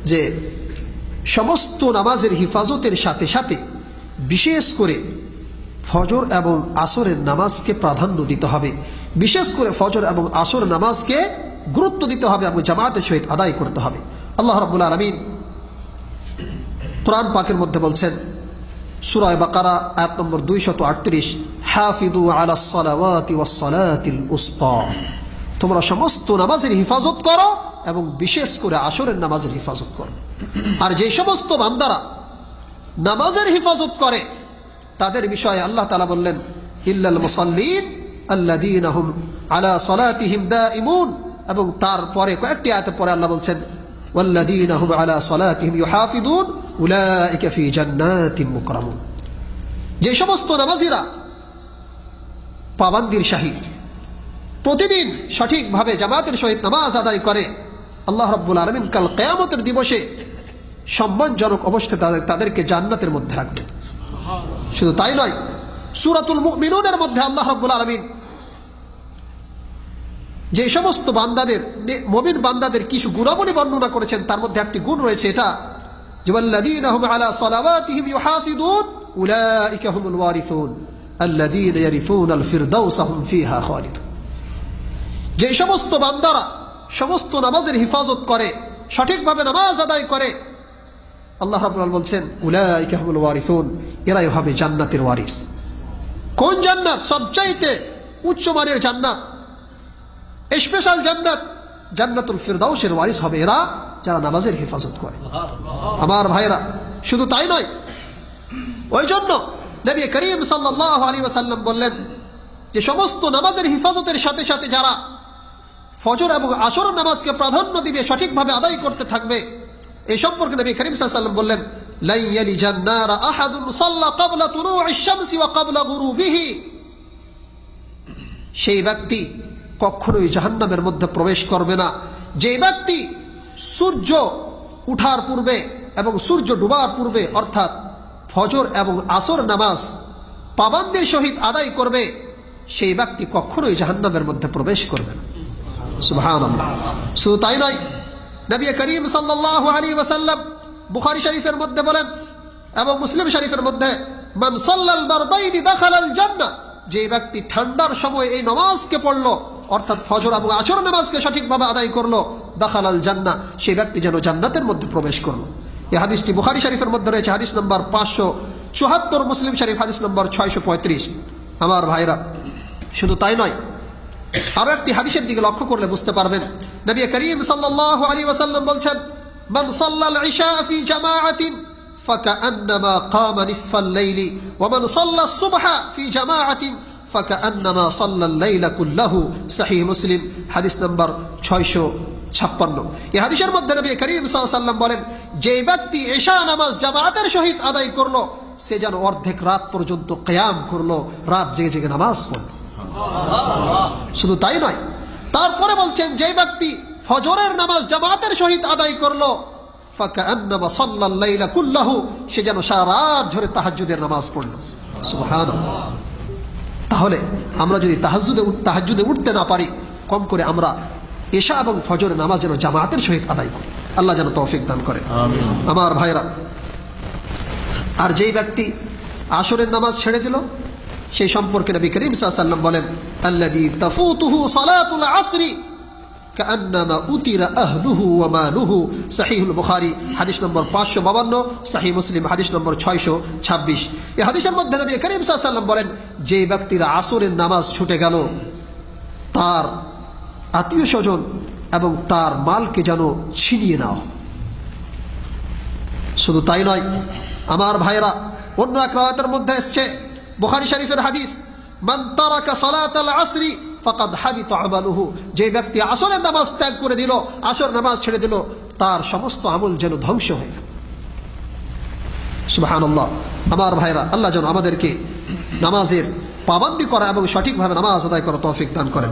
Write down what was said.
যে সমস্ত নামাজের হিফাজতের সাথে সাথে বিশেষ করে ফজর এবং আসরের নামাজকে প্রাধান্য দিতে হবে, বিশেষ করে ফজর এবং আসর নামাজকে গুরুত্ব দিতে হবে এবং জামাতের সহিত আদায় করতে হবে। আল্লাহ রাব্বুল আলামিন কোরআন পাকের মধ্যে বলছেন, সূরা বাকারা আয়াত নম্বর 238, হাফিযু আলাস সালাওয়াতি ওয়াস সালাতিল উসতা, তোমরা সমস্ত নামাজের হিফাজত করো এবং বিশেষ করে আসরের নামাজের হিফাজত করো। আর যে সমস্ত বান্দারা নামাজের হিফাজত করে তাদের বিষয়ে আল্লাহ তাআলা বললেন, ইল্লাল মুসাল্লিন আল্লাযীনা হুম আলা সালাতিহিম দাঈমুন, এবং তারপরে কয়েকটি আয়াতের পরে আল্লাহ বলছেন, ওয়াল্লাযীনা হুম আলা সালাতিহিম ইউহাফিযুন উলাইকা ফি জান্নাতিন মুকরামুন। যে সমস্ত নামাজীরা পাবন্দির সহিত প্রতিদিন সঠিকভাবে জামাতের সহিত নামাজ আদায় করে, আল্লাহ রাব্বুল আলামিন কাল কিয়ামতের দিবসে সম্মানজনক অবস্থায় তাদেরকে জান্নাতের মধ্যে রাখবেন। শুধু তাই নয়, সূরাতুল মুমিনুনের মধ্যে আল্লাহ রাব্বুল আলামিন যে সমস্ত বান্দাদের, মুমিন বান্দাদের কিছু গুণাবলী বর্ণনা করেছেন, তার মধ্যে একটি গুণ রয়েছে এটা, ওয়াল্লাযীনা হুম আলা সালাওয়াতিহিম ইউহাফিযুন উলাইকা হুমুল ওয়ারিসুন আল্লাযীনা ইয়ারিসুনাল ফিরদাউসা হুম ফিহা খালিদুন। যে সমস্ত বান্দারা সমস্ত নামাজের হিফাজত করে, সঠিকভাবে নামাজ আদায় করে, আল্লাহ রাব্বুল আলামিন বলছেন উলাইকা হুমুল ওয়ারিসুন, এরাই হবে জান্নাতের ওয়ারিস। কোন জান্নাত? সবচাইতে উচ্চমানের জান্নাত, স্পেশাল জান্নাত, জান্নাতুল ফিরদাউসের ওয়ারিস হবে এরা যারা নামাজের হেফাজত করে। আমার ভাইরা, শুধু তাই নয়, ওই জন্য নবী করিম সাল্লাল্লাহু আলাইহি ওয়াসাল্লাম বললেন যে সমস্ত নামাজের হিফাজতের সাথে সাথে যারা ফজর এবং আসর নামাজকে প্রাধান্য দিবে, সঠিকভাবে আদায় করতে থাকবে, এই সম্পর্কে নবী করিম সাল্লাল্লাহু আলাইহি ওয়াসাল্লাম বললেন, লা ইয়ালিজান নারা আহাদুন সাল্লা ক্বাবলা তুলুইশ শামসি ওয়া ক্বাবলা গুরুবিহি, সেই ব্যক্তি কখনোই জাহান্নামের মধ্যে প্রবেশ করবে না যে ব্যক্তি সূর্য উঠার পূর্বে এবং সূর্য ডুবার পূর্বে অর্থাৎ ফজর এবং আসর নামাজ পাবন্দির সহিত আদায় করবে, সেই ব্যক্তি কখনোই জাহান্নামের মধ্যে প্রবেশ করবে না। সুবহানাল্লাহ। শুধু তাই নয়, নবী করিম সাল্লাল্লাহু আলাইহি ওয়াসাল্লাম বুখারী শরীফের মধ্যে বলেন এবং মুসলিম শরীফের মধ্যে, মান সাল্লাল বারদাইনি দাখালাল জান্নাহ, যে ব্যক্তি ঠান্ডার সময় এই নামাজকে পড়লো অর্থাৎ ফজর এবং আসর নামাজকে সঠিকভাবে আদায় করলো, দাখালাল জান্নাহ, সেই ব্যক্তি যেন জান্নাতের মধ্যে প্রবেশ করলো। এই হাদিসটি বুখারী শরীফের মধ্যে রয়েছে, হাদিস নম্বর 574, মুসলিম শরীফ হাদিস নম্বর 635। আমার ভাইরা, শুধু তাই নয়, আরো একটি হাদিসের দিকে লক্ষ্য করলে বুঝতে পারবেন, নবী করিম সাল্লাল্লাহু আলাইহি ওয়াসাল্লাম বলছেন, মান সাল্লাল ইশা ফি জামাআতিন ফাকান্নামা কামা নিসফাল লাইলি ওয়া মান সাল্লাস সুবহা ফি জামাআতিন ফাকান্নামা সাল্লাল লাইলা কুল্লাহু, সহিহ মুসলিম হাদিস নম্বর 656। এই হাদিসের মধ্যে নবী করিম সাল্লাল্লাহু আলাইহি ওয়াসাল্লাম বলেন, যে ব্যক্তি ইশা নামাজ জামাতের সহিত আদায় করলো, সে যেন অর্ধেক রাত পর্যন্ত কিয়াম করলো, রাত জেগে জেগে নামাজ পড়লো। শুধু তাই নয়, তারপরে বলছেন, যে ব্যক্তি ফজরের নামাজ জামাতের সহিত আদায় করলো, ফাকান্নামা সাল্লাল লাইলা কুল্লাহু, সে যেন সারা রাত ধরে তাহাজ্জুদের নামাজ পড়লো। সুবহানাল্লাহ। তাহলে আমরা যদি তাহাজ্জুদে উঠতে না পারি, কম করে আমরা ইশা এবং ফজরের নামাজ যেন জামাতের সহিত আদায় করি। আল্লাহ যেন তৌফিক দান করেন। আমিন। আমার ভাইরা, আর যেই ব্যক্তি আসরের নামাজ ছেড়ে দিল, সেই সম্পর্কে নবী করিম সাল্লাল্লাহু আলাইহি ওয়াসাল্লাম বলেন, আল্লাযী তাফুতুহু সালাতুল আসরি কাআন্নামা উতিরা আহলুহু ওয়া মালুহু, সহিহুল বুখারী হাদিস নম্বর 552, সহিহ মুসলিম হাদিস নম্বর 626। এই হাদিসের মধ্যে নবী করিম সাল্লাল্লাহু আলাইহি ওয়াসাল্লাম বলেন, যে ব্যক্তির আসরের নামাজ ছুটে গেল, তার আত্মীয় স্বজন এবং তার মালকে যেন ছিনিয়ে নাও। শুধু তাই নয়, আমার ভাইরা, অন্য এক রাওয়ায়াতের মধ্যে এসেছে, বুখারী শরীফের হাদিস, মান তারাকা সালাতাল আসরি ফাকাদ হাবিতা আমালুহু, যে ব্যক্তি আসরের নামাজ ত্যাগ করে দিল, আসর নামাজ ছেড়ে দিল, তার সমস্ত আমল যেন ধ্বংস হয়ে গেল। সুবহানাল্লাহ। আমার ভাইরা, আল্লাহ যেন আমাদেরকে নামাজের পাবন্দি করা এবং সঠিকভাবে নামাজ আদায় করা তৌফিক দান করেন।